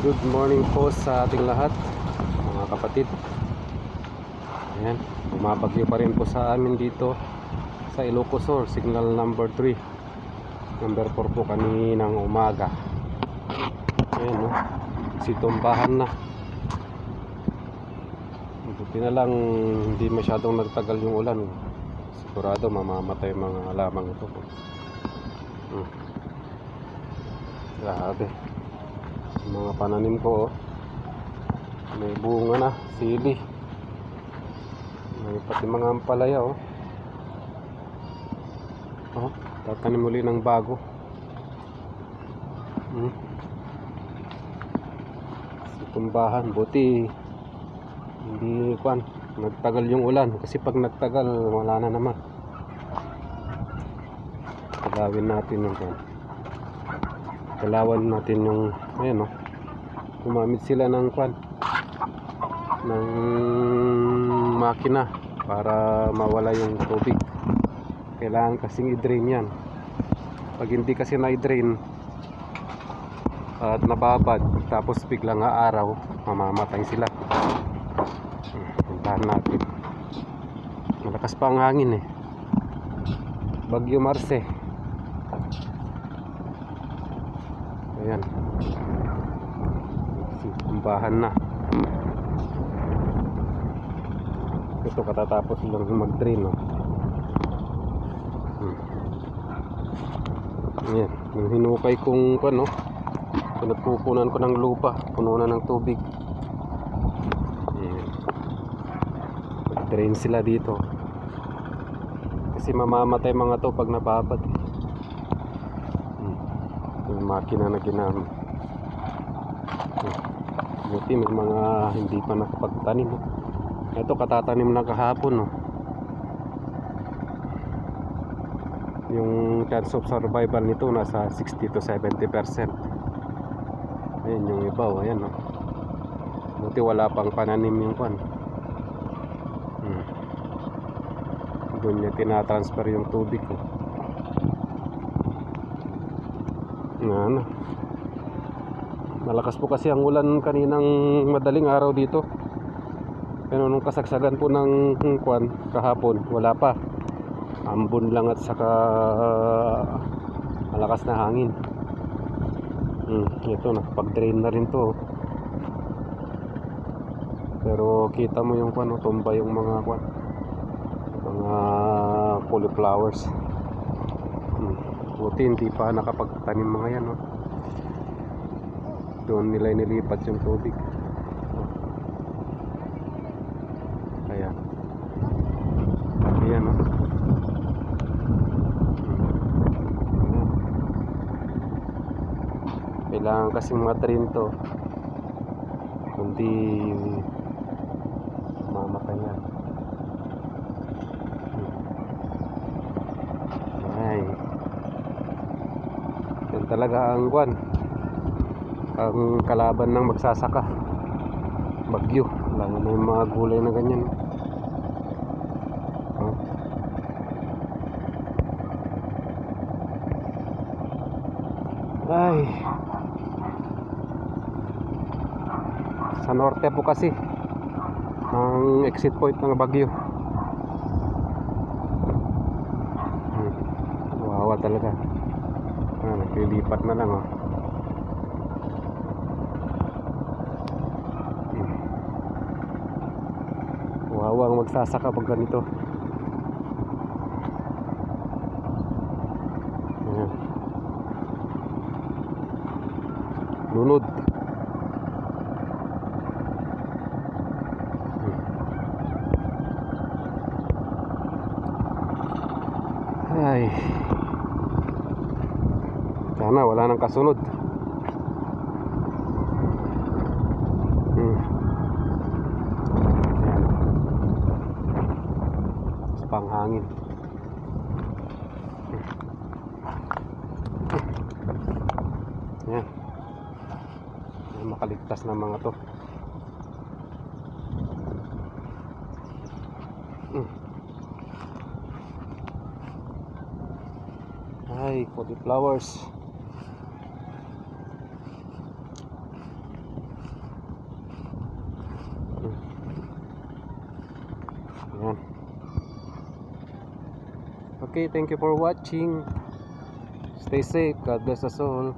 Good morning po sa ating lahat, mga kapatid. Ayan, bumabagyo pa rin po sa amin dito sa Ilocos Sur, signal number 3. Number 4 po kaninang umaga. Ayan, no? Situmbahan na. Buti na lang hindi masyadong nagtagal yung ulan. Sigurado mamamatay mga lamang ito. Grabe. Mga pananim ko, may bunga na, sili, may pati mga ampalaya. Tatanim uli ng bago. Situmbahan, buti hindi nagtagal yung ulan, kasi pag nagtagal wala na naman. Kalawin natin yung kalawan natin yung ayan, gumamit sila ng ng makina para mawala yung tubig. Kailangan kasing i-drain yan. Pag hindi kasi na-drain at nababad tapos biglang aaraw, mamamatay sila. Puntahan natin. Malakas pa ang hangin Bagyo Marce. Ayan, situmbahan na. Ito katatapos lang mag-drain. Ayan, yung hinukay kong pinagpupunan ko ng lupa, puno na ng tubig. Ayan, mag-drain sila dito kasi mamamatay mga to pag nababad. Yung makina na ginamit. Buti may mga hindi pa nakapagtanim. Ito katatanim na kahapon. Yung chance of survival nito nasa 60 to 70%. Ayun yung iba. Ayan, buti wala pang pananim yung doon niya tinatransfer yung tubig Malakas po kasi ang ulan kaninang madaling araw dito. Pero nung kasagsagan po ng kahapon, wala pa. Ambon lang at saka malakas na hangin. Ito, nakapag-drain na rin to. Pero kita mo yung tumba yung mga cauliflowers. Buti hindi pa nakapagtanim mga yan. Doon nila inilipat yung tubig. Ayan. Ayan, kailangan kasing matrin to, kundi mamatay yan. Yan talaga ang ang kalaban ng magsasaka, bagyo, lalo na yung mga gulay na ganyan. Ay, sa norte po kasi ang exit point ng bagyo. Wawa talaga. Naglilipat na lang. Wawa ang magsasaka pag ganito. Ayan. Lunod. Ay, sana wala nang kasunod. Panghangin. Yan, makaligtas na mga to. Ay, cauliflowers. Ayan. Okay, thank you for watching. Stay safe. God bless us all.